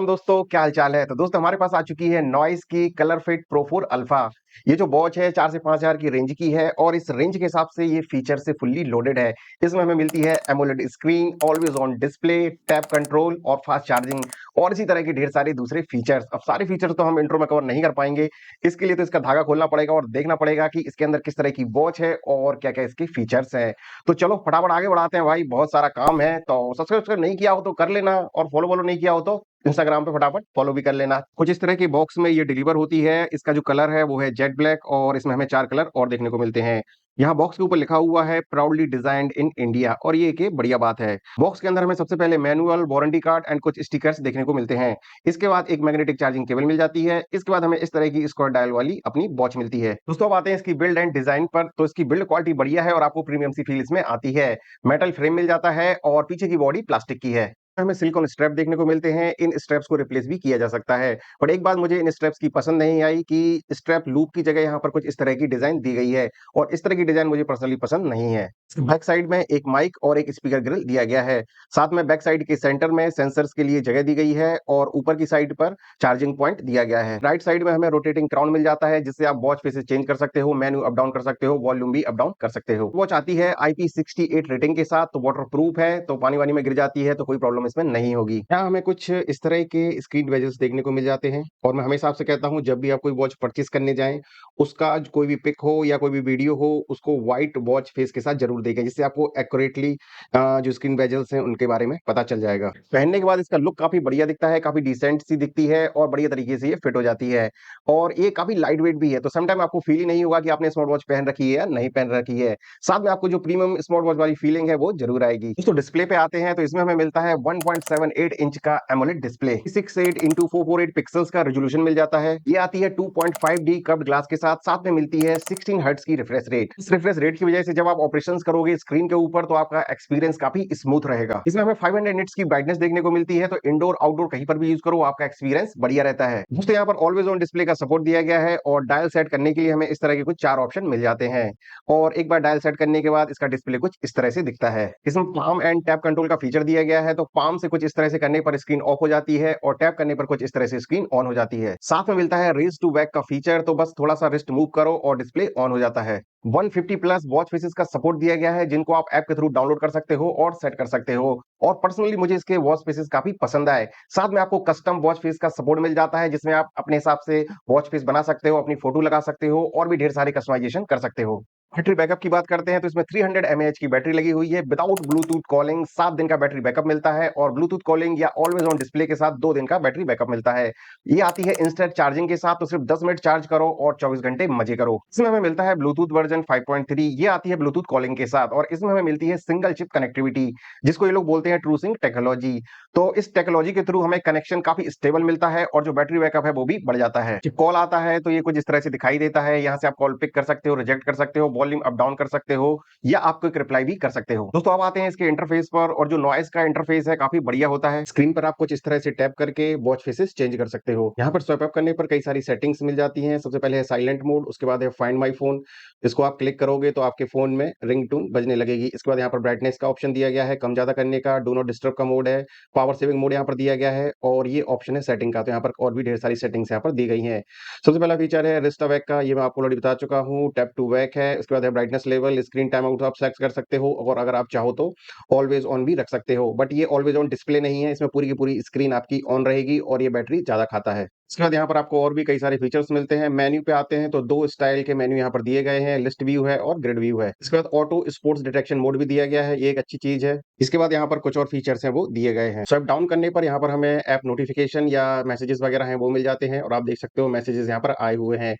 राम दोस्तों, क्या हाल चाल है। तो दोस्तों हमारे पास आ चुकी है नॉइस की कलर फिट प्रो 4 अल्फा। ये जो वॉच है 4 से 5 हजार की रेंज की है और इस रेंज के हिसाब से ये फीचर से फुल्ली लोडेड है। इसमें हमें मिलती है AMOLED screen, always on display, tap control और फास्ट चार्जिंग और इसी तरह के ढेर सारे दूसरे फीचर्स। अब सारे फीचर्स तो हम इंट्रो में कवर नहीं कर पाएंगे। इसके लिए तो इसका धागा खोलना पड़ेगा और देखना पड़ेगा कि इसके अंदर किस तरह की वॉच है और क्या क्या इसके फीचर्स हैं। तो चलो फटाफट आगे बढ़ाते हैं भाई, बहुत सारा काम है। तो सब्सक्राइब नहीं किया हो तो कर लेना और फॉलो वॉलो नहीं किया हो तो इंस्टाग्राम पे फटाफट फॉलो भी कर लेना। कुछ इस तरह की बॉक्स में ये डिलीवर होती है। इसका जो कलर है वो है जेट ब्लैक और इसमें हमें 4 कलर और देखने को मिलते हैं। यहाँ बॉक्स के ऊपर लिखा हुआ है प्राउडली डिजाइन्ड इन इंडिया और ये एक बढ़िया बात है। बॉक्स के अंदर हमें सबसे पहले मैनुअल, वारंटी कार्ड एंड कुछ स्टिकर्स देखने को मिलते हैं। इसके बाद एक मैग्नेटिक चार्जिंग केबल मिल जाती है। इसके बाद हमें इस तरह की स्क्वायर डायल वाली अपनी वॉच मिलती है। दोस्तों अब आते हैं इसकी बिल्ड एंड डिजाइन पर। तो इसकी बिल्ड क्वालिटी बढ़िया है और आपको प्रीमियम सी फील इसमें आती है। मेटल फ्रेम मिल जाता है और पीछे की बॉडी प्लास्टिक की है। हमें सिलिकॉन स्ट्रैप देखने को मिलते हैं। इन स्ट्रैप्स को रिप्लेस भी किया जा सकता है। बट एक बात मुझे इन स्ट्रैप्स की पसंद नहीं आई कि स्ट्रैप लूप की जगह यहाँ पर कुछ इस तरह की डिजाइन दी गई है और इस तरह की डिजाइन मुझे पर्सनली पसंद नहीं है। बैक साइड में एक माइक और एक स्पीकर ग्रिल दिया गया है। साथ में बैक साइड के सेंटर में सेंसर्स के लिए जगह दी गई है और ऊपर की साइड पर चार्जिंग पॉइंट दिया गया है। राइट साइड में हमें रोटेटिंग क्राउन मिल जाता है जिससे आप वॉच फेसेस चेंज कर सकते हो, मेन्यू अप डाउन कर सकते हो, वॉल्यूम भी अप डाउन कर सकते हो। वॉच आती है IP68 रेटिंग के साथ, तो वाटर प्रूफ है, तो पानी वानी में गिर जाती है तो कोई प्रॉब्लम इसमें नहीं होगी। यहाँ हमें कुछ इस तरह के स्क्रीन बेजल्स देखने को मिल जाते हैं और मैं हमेशा आपसे कहता हूँ जब भी आप कोई वॉच परचेस करने जाएं, उसका कोई भी पिक हो या कोई भी वीडियो हो उसको व्हाइट वॉच फेस के साथ जरूर देखें, जिससे आपको एक्यूरेटली जो स्क्रीन बेजल्स हैं उनके बारे में पता चल जाएगा। पहनने के बाद इसका लुक काफी बढ़िया दिखता है, काफी डिसेंट सी दिखती है और बढ़िया तरीके से ये फिट हो जाती है। और ये काफी लाइट वेट भी है, तो समटाइम आपको फील ही नहीं होगा कि आपने स्मार्ट वॉच पहन रखी है या नहीं पहन रखी है। साथ में आपको जो प्रीमियम स्मार्ट वॉच वाली फीलिंग है वो जरूर आएगी। दोस्तों डिस्प्ले पे आते हैं तो इसमें हमें मिलता है 1.78 इंच का एमोलेड डिस्प्ले, 68 इंटू 448 पिक्सल्स का रेजोल्यूशन मिल जाता है। ये आती है 2.5D कर्व्ड ग्लास के साथ। साथ में मिलती है 16 हर्ट्ज की रिफ्रेश रेट। इस रिफ्रेश रेट की वजह से जब आप ऑपरेशंस करोगे स्क्रीन के ऊपर तो आपका एक्सपीरियंस काफी स्मूथ रहेगा। इसमें हमें 500 निट्स की ब्राइटनेस देखने को मिलती है, तो इंडोर आउटडोर कहीं पर भी यूज करो आपका एक्सपीरियंस बढ़िया रहता है। दोस्तों यहाँ पर ऑलवेज ऑन डिस्प्ले का सपोर्ट दिया गया है और डायल सेट करने के लिए हमें इस तरह के कुछ 4 ऑप्शन मिल जाते हैं। और एक बार डायल सेट करने के बाद इसका डिस्प्ले कुछ इस तरह से दिखता है। इसमें पाम एंड टैप कंट्रोल का फीचर दिया गया है, तो पाम से कुछ इस तरह से करने पर स्क्रीन ऑफ हो जाती है और टैप करने पर कुछ इस तरह से स्क्रीन ऑन हो जाती है। साथ में मिलता है रेज टू बैक का फीचर, तो बस थोड़ा सा रिस्ट मूव करो और डिस्प्ले ऑन हो जाता है। 150 प्लस वॉच फेसेस का सपोर्ट दिया गया है जिनको आप ऐप के थ्रू डाउनलोड कर सकते हो और सेट कर सकते हो। और पर्सनली मुझे इसके वॉच फेसेस काफी पसंद आए। साथ में आपको कस्टम वॉच फेस का सपोर्ट मिल जाता है जिसमें आप अपने हिसाब से वॉच फेस बना सकते हो, अपनी फोटो लगा सकते हो और भी ढेर सारे कस्टमाइजेशन कर सकते हो। बैटरी बैकअप की बात करते हैं तो इसमें 300 mAh की बैटरी लगी हुई है। विदाउट ब्लूटूथ कॉलिंग 7 दिन का बैटरी बैकअप मिलता है और ब्लूटूथ कॉलिंग या ऑलवेज ऑन डिस्प्ले के साथ 2 दिन का बैटरी बैकअप मिलता है। ये आती है इंस्टेंट चार्जिंग के साथ, तो सिर्फ 10 मिनट चार्ज करो और 24 घंटे मजे करो। इसमें हमें मिलता है ब्लूटूथ वर्जन 5.3। ये आती है ब्लूटूथ कॉलिंग के साथ और इसमें हमें मिलती है सिंगल चिप कनेक्टिविटी, जिसको ये लोग बोलते हैं ट्रू सिंक टेक्नोलॉजी। तो इस टेक्नोलॉजी के थ्रू हमें कनेक्शन काफी स्टेबल मिलता है और जो बैटरी बैकअप है वो भी बढ़ जाता है। जब कॉल आता है तो ये कुछ इस तरह से दिखाई देता है। यहाँ से आप कॉल पिक कर सकते हो, रिजेक्ट कर सकते हो, वॉल्यूम अप डाउन कर सकते हो या आप क्विक रिप्लाई भी कर सकते हो। दोस्तों अब आते हैं इसके इंटरफेस पर, और जो नॉइस का इंटरफेस है काफी बढ़िया होता है। स्क्रीन पर आप कुछ इस तरह से टैप करके वॉच फेसेस चेंज कर सकते हो। यहाँ पर स्वाइप अप करने पर कई सारी सेटिंग्स मिल जाती हैं। सबसे पहले है साइलेंट मोड, उसके बाद है फाइंड माई फोन। इसको आप क्लिक करोगे तो आपके फोन में रिंगटोन बजने लगेगी। इसके बाद यहाँ पर ब्राइटनेस का ऑप्शन दिया गया है, कम ज्यादा करने का। डू नॉट डिस्टर्ब का मोड है, पावर सेविंग मोड यहाँ पर दिया गया है और ये ऑप्शन है सेटिंग का। तो यहाँ पर और भी ढेर सारी सेटिंग्स यहाँ पर दी गई हैं। सबसे पहला फीचर है रिस्ट अवेक का, ये मैं आपको ऑलरेडी बता चुका हूँ। टैप टू वेक है। उसके बाद है brightness level, screen time out आप सेलेक्ट कर सकते हो और अगर आप चाहो तो ऑलवेज ऑन भी रख सकते हो। बट ये ऑलवेज ऑन डिस्प्ले नहीं है, इसमें पूरी की पूरी स्क्रीन आपकी ऑन रहेगी और ये बैटरी ज्यादा खाता है। इसके बाद यहाँ पर आपको और भी कई सारे फीचर्स मिलते हैं। मेन्यू पे आते हैं तो 2 स्टाइल के मेन्यू यहाँ पर दिए गए हैं, लिस्ट व्यू है और ग्रिड व्यू है। इसके बाद ऑटो स्पोर्ट्स डिटेक्शन मोड भी दिया गया है, ये एक अच्छी चीज है। इसके बाद यहाँ पर कुछ और फीचर्स हैं वो दिए गए हैं। स्वाइप डाउन करने पर यहाँ पर हमें ऐप नोटिफिकेशन या मैसेजेस वगैरह हैं वो मिल जाते हैं और आप देख सकते हो मैसेजेस यहाँ पर आए हुए हैं।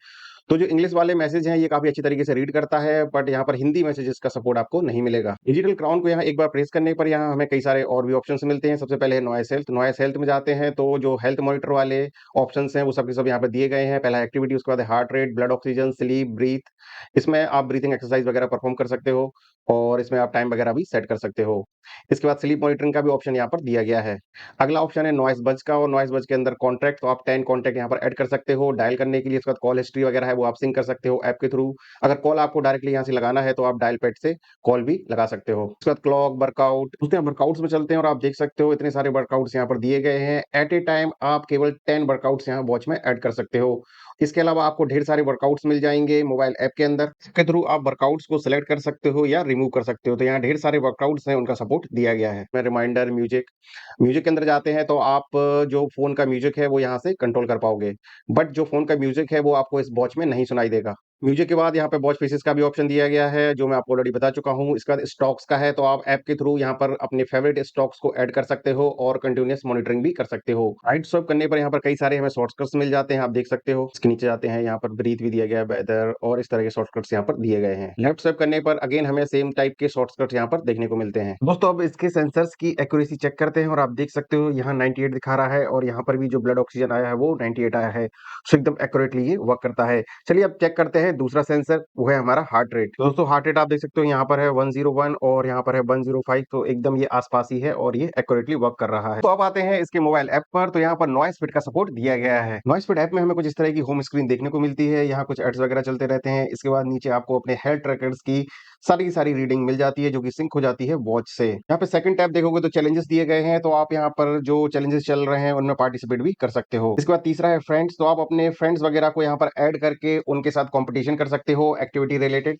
तो जो इंग्लिश वाले मैसेज हैं ये काफी अच्छी तरीके से रीड करता है, बट यहाँ पर हिंदी मैसेजेस का सपोर्ट आपको नहीं मिलेगा। डिजिटल क्राउन को यहाँ एक बार प्रेस करने पर यहाँ हमें कई सारे और भी ऑप्शंस मिलते हैं। सबसे पहले है नॉइस हेल्थ। नॉइस हेल्थ में जाते हैं तो जो हेल्थ मॉनिटर वाले ऑप्शंस हैं वो सब के सब यहाँ पर दिए गए हैं। पहला एक्टिविटी, उसके बाद heart rate, blood oxygen, sleep, breath. इसमें आप ब्रीथिंग एक्सरसाइज वगैरह परफॉर्म कर सकते हो और इसमें आप टाइम वगैरह भी सेट कर सकते हो। इसके बाद स्लीप मॉनिटरिंग का भी ऑप्शन यहाँ पर दिया गया है। अगला ऑप्शन है नॉइस बज का, और नॉइस बज के अंदर कॉन्टैक्ट, तो आप 10 कॉन्टैक्ट यहाँ पर ऐड कर सकते हो डायल करने के लिए। इसके बाद कॉल हिस्ट्री वगैरह है है वो आप सिंक कर सकते हो ऐप के थ्रू। अगर कॉल आपको डायरेक्टली यहाँ से लगाना है तो आप डायल पैड से कॉल भी लगा सकते हो। उसके बाद क्लॉक, वर्कआउट, उसके बाद वर्कआउट्स में चलते हैं और आप देख सकते हो इतने सारे वर्कआउट्स यहाँ पर दिए गए हैं। एट ए टाइम आप केवल 10 वर्कआउट्स यहाँ वॉच में ऐड कर सकते हो। इसके अलावा आपको ढेर सारे वर्कआउट्स मिल जाएँगे मोबाइल ऐप के अंदर। इसके थ्रू आप वर्कआउट्स को सेलेक्ट कर सकते हो या रिमूव कर सकते हो। तो यहाँ ढेर सारे वर्कआउट्स हैं, उनका सपोर्ट दिया गया है। मैं रिमाइंडर, म्यूजिक, म्यूजिक के अंदर जाते हैं तो आप जो फ़ोन का म्यूजिक है वो यहाँ से कंट्रोल कर पाओगे। बट जो फ़ोन का म्यूजिक है वो आपको इस वॉच में नहीं सुनाई देगा। म्यूजिक के बाद यहाँ पे वॉच फेसेस का भी ऑप्शन दिया गया है, जो मैं आपको ऑलरेडी बता चुका हूँ। इसके बाद स्टॉक्स का है, तो आप ऐप के थ्रू यहाँ पर अपने फेवरेट स्टॉक्स को ऐड कर सकते हो और कंटीन्यूअस मॉनिटरिंग भी कर सकते हो। राइट स्वाइप करने पर यहाँ पर कई सारे हमें शॉर्टकट्स मिल जाते हैं, आप देख सकते हो। इसके नीचे जाते हैं, यहाँ पर ब्रीथ भी दिया गया है, वेदर और इस तरह के शॉर्टकट्स यहाँ पर दिए गए हैं। लेफ्ट स्वाइप करने पर अगेन हमें सेम टाइप के शॉर्टकट्स यहाँ पर देखने को मिलते हैं। दोस्तों अब इसके सेंसर्स की एक्यूरेसी चेक करते हैं और आप देख सकते हो यहाँ 98 दिखा रहा है और यहाँ पर भी जो ब्लड ऑक्सीजन आया है वो 98 आया है। सो एकदम एक्यूरेटली ये वर्क करता है। चलिए अब चेक करते हैं दूसरा सेंसर, वो है हमारा हार्ट रेट। दोस्तों हार्ट रेट आप देख सकते हो यहाँ पर है 101 और यहाँ पर है 105, तो एकदम ये आसपास ही है और ये एक्यूरेटली वर्क कर रहा है। तो अब आते हैं इसके मोबाइल ऐप पर, तो यहाँ पर नॉइस फिट का सपोर्ट दिया गया है। नॉइस फिट ऐप में हमें कुछ इस तरह की होम स्क्रीन देखने को मिलती है, यहाँ कुछ एड्स वगैरह चलते रहते हैं। इसके बाद नीचे आपको अपने हेल्थ ट्रैकर्स की सारी की सारी रीडिंग मिल जाती है जो कि सिंक हो जाती है वॉच से। यहाँ पे सेकंड टैब देखोगे तो चैलेंजेस दिए गए हैं, तो आप यहाँ पर जो चैलेंजेस चल रहे हैं उनमें पार्टिसिपेट भी कर सकते हो। इसके बाद तीसरा है फ्रेंड्स, तो आप अपने फ्रेंड्स वगैरह को यहाँ पर ऐड करके उनके साथ कंपटीशन कर सकते हो एक्टिविटी रिलेटेड।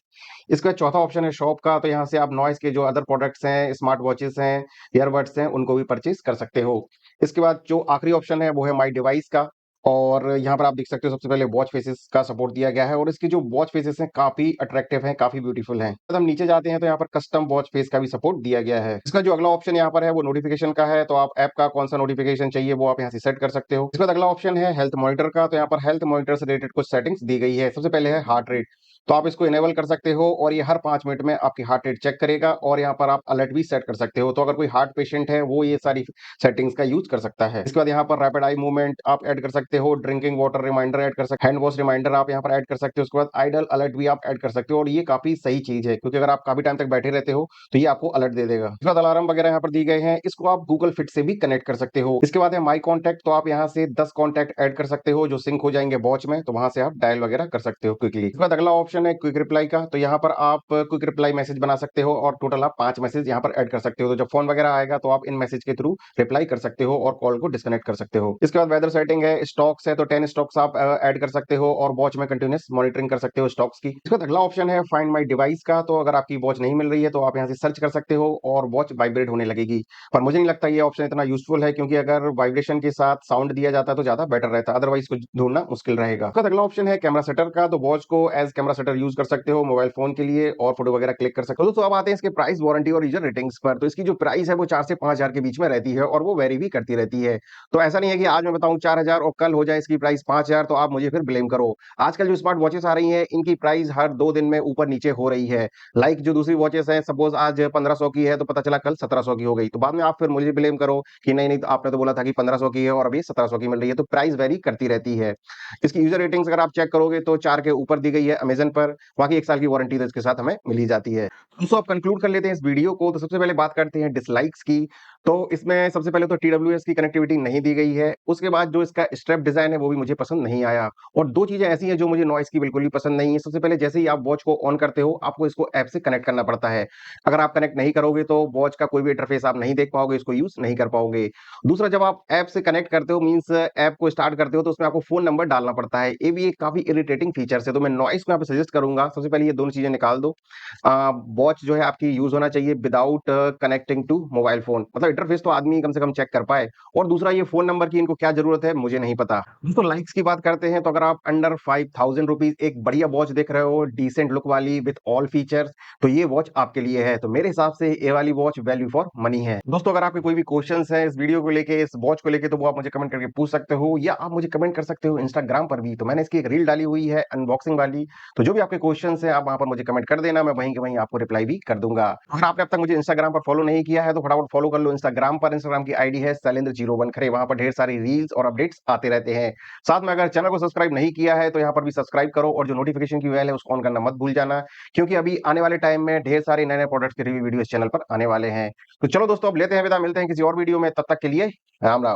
इसके बाद चौथा ऑप्शन है शॉप का, तो यहाँ से आप नॉइस के जो अदर प्रोडक्ट्स हैं, स्मार्ट वॉचेस हैं, ईयरबड्स हैं, उनको भी परचेज कर सकते हो। इसके बाद जो आखिरी ऑप्शन है वो है माई डिवाइस का, और यहाँ पर आप देख सकते हो सबसे पहले वॉच फेसेस का सपोर्ट दिया गया है और इसकी जो वॉच फेसेस हैं काफी अट्रैक्टिव हैं, काफी ब्यूटीफुल हैं। जब हम नीचे जाते हैं तो यहाँ पर कस्टम वॉच फेस का भी सपोर्ट दिया गया है। इसका जो अगला ऑप्शन यहाँ पर है वो नोटिफिकेशन का है, तो आप ऐप का कौन सा नोटिफिकेशन चाहिए वो आप यहाँ से सेट कर सकते हो। इसके बाद अगला ऑप्शन है हेल्थ मॉनिटर का, तो यहाँ पर हेल्थ मॉनिटर से रिलेटेड कुछ सेटिंग्स दी गई है। सबसे पहले है हार्ट रेट, तो आप इसको इनेबल कर सकते हो और ये हर 5 मिनट में आपकी हार्ट रेट चेक करेगा और यहाँ पर आप अलर्ट भी सेट कर सकते हो। तो अगर कोई हार्ट पेशेंट है वो ये सारी सेटिंग्स का यूज कर सकता है। इसके बाद यहाँ पर रैपिड आई मूवमेंट आप ऐड कर सकते हो, ड्रिंकिंग वाटर रिमाइंडर ऐड कर सकते हो, हैंड वॉश रिमाइंडर आप यहाँ पर ऐड कर सकते हो। उसके बाद आइडल अलर्ट भी आप ऐड कर सकते हो और ये काफी सही चीज है क्योंकि अगर आप काफी टाइम तक बैठे रहते हो तो ये आपको अलर्ट दे देगा। इसके बाद अलार्म वगैरह यहाँ पर दी गए हैं, इसको आप गूगल फिट से भी कनेक्ट कर सकते हो। इसके बाद है माई कॉन्टैक्ट, तो आप यहाँ से 10 कॉन्टैक्ट ऐड कर सकते हो जो सिंक हो जाएंगे वॉच में, तो वहां से आप डायल वगैरह कर सकते हो क्विकली। इसके बाद अगला ऑप्शन है क्विक रिप्लाई का, तो यहाँ पर आप क्विक रिप्लाई मैसेज बना सकते हो और टोटल आप 5 मैसेज यहाँ पर ऐड कर सकते हो। तो जब फोन वगैरह आएगा तो आप इन मैसेज के थ्रू रिप्लाई कर सकते हो और कॉल को डिस्कनेक्ट कर सकते हो। इसके बाद वेदर सेटिंग है, स्टॉक्स है, तो 10 स्टॉक्स आप ऐड कर सकते हो और वॉच में कंटिन्यूस मॉनिटरिंग कर सकते हो स्टॉक्स की। इसके बाद अगला ऑप्शन है फाइंड माई डिवाइस का, तो अगर आपकी वॉच नहीं मिल रही है तो आप यहाँ से सर्च कर सकते हो और वॉच वाइब्रेट होने लगेगी। पर मुझे नहीं लगता ये ऑप्शन इतना यूजफुल है क्योंकि अगर वाइब्रेशन के साथ साउंड दिया जाता तो ज्यादा बेटर रहता, अदरवाइज कुछ ढूंढना मुश्किल रहेगा। इसका अगला ऑप्शन है कैमरा सेटर का, तो वॉच को एज कैमरा सेटर यूज कर सकते हो मोबाइल फोन के लिए और फोटो वगैरह क्लिक कर सकते हो। दोस्तों अब आते हैं इसके प्राइस, वारंटी और यूजर रेटिंग्स पर। तो इसकी जो प्राइस है वो 4 से 5 हजार के बीच में रहती है और वो वेरी भी करती रहती है। तो ऐसा नहीं है कि आज मैं बताऊं 4 हजार और कल हो जाए इसकी प्राइस 5 हजार तो आप मुझे फिर ब्लेम करो। आजकल जो स्मार्ट वॉचेस आ रही हैं इनकी प्राइस हर 2 दिन में ऊपर नीचे हो रही है। लाइक जो दूसरी वॉचेस हैं, सपोज आज 1500 की है तो पता चला कल 1700 की हो गई, तो बाद में आप फिर मुझे ब्लेम करो कि नहीं नहीं तो आपने तो बोला था कि 1500 की है और अभी 1700 की मिल रही है। तो प्राइस वेरी करती रहती है। इसकी यूजर रेटिंग्स अगर आप चेक करोगे तो 4 के ऊपर दी गई है अमेजन पर, बाकी 1 साल की वारंटी तो इसके साथ हमें मिल ही जाती है। दोस्तों अब कंक्लूड कर लेते हैं इस वीडियो को। तो सबसे पहले बात करते हैं डिसलाइक्स की। तो इसमें सबसे पहले तो TWS की कनेक्टिविटी नहीं दी गई है। उसके बाद जो इसका स्ट्रैप डिजाइन है वो भी मुझे पसंद नहीं आया और 2 चीजें ऐसी हैं जो मुझे नॉइस की बिल्कुल भी पसंद नहीं है। सबसे पहले जैसे ही आप वॉच को ऑन करते हो आपको इसको ऐप से कनेक्ट करना पड़ता है। अगर आप कनेक्ट नहीं करोगे तो वॉच का कोई भी इंटरफेस आप नहीं देख पाओगे, इसको यूज नहीं कर पाओगे। दूसरा, जब आप ऐप से कनेक्ट करते हो मींस ऐप को स्टार्ट करते हो तो उसमें आपको फोन नंबर डालना पड़ता है। ये भी एक काफी इरिटेटिंग फीचर है। तो मैं नॉइस में आप सजेस्ट करूंगा सबसे पहले ये दोनों चीजें निकाल दो। वॉच जो है आपकी यूज होना चाहिए without connecting to mobile phone, मतलब इंटरफेस तो आदमी कम से कम चेक कर पाए। और दूसरा, ये फोन नंबर की इनको क्या जरूरत है मुझे नहीं पता। दोस्तों लाइक्स की बात करते हैं, तो अगर आप अंडर 5000 रुपीज एक बढ़िया वॉच देख रहे हो डिसेंट लुक वाली विद ऑल फीचर्स, तो ये वॉच आपके लिए है। तो मेरे हिसाब से ये वाली वॉच वैल्यू फॉर मनी है। दोस्तों अगर आपके कोई भी क्वेश्चंस हैं इस वीडियो को लेके, इस वॉच को लेके, तो वो आप मुझे कमेंट करके पूछ सकते हो या आप मुझे कमेंट कर सकते हो इंस्टाग्राम पर भी। तो मैंने इसकी एक रील डाली हुई है अनबॉक्सिंग वाली, तो जो भी आपके क्वेश्चंस हैं आप वहां पर मुझे कमेंट कर देना, मैं वहीं के वहीं आपको रिप्लाई भी कर दूंगा। अगर आपने अब तक मुझे इंस्टाग्राम पर फॉलो नहीं किया है तो फटाफट फॉलो कर लो इंस्टाग्राम पर। इंस्टाग्राम की आईडी है शैलेंद्र01 खरे, वहां पर ढेर सारी रील्स और अपडेट्स आते रहते हैं। साथ में अगर चैनल को सब्सक्राइब नहीं किया है तो यहाँ पर भी सब्सक्राइब करो और जो नोटिफिकेशन की बेल है उसको ऑन करना मत भूल जाना, क्योंकि अभी आने वाले टाइम में ढेर सारे नए नए प्रोडक्ट्स के रिव्यू वीडियो इस चैनल पर आने वाले हैं। तो चलो दोस्तों अब लेते हैं विदा, मिलते हैं किसी और वीडियो में, तब तक के लिए राम राम।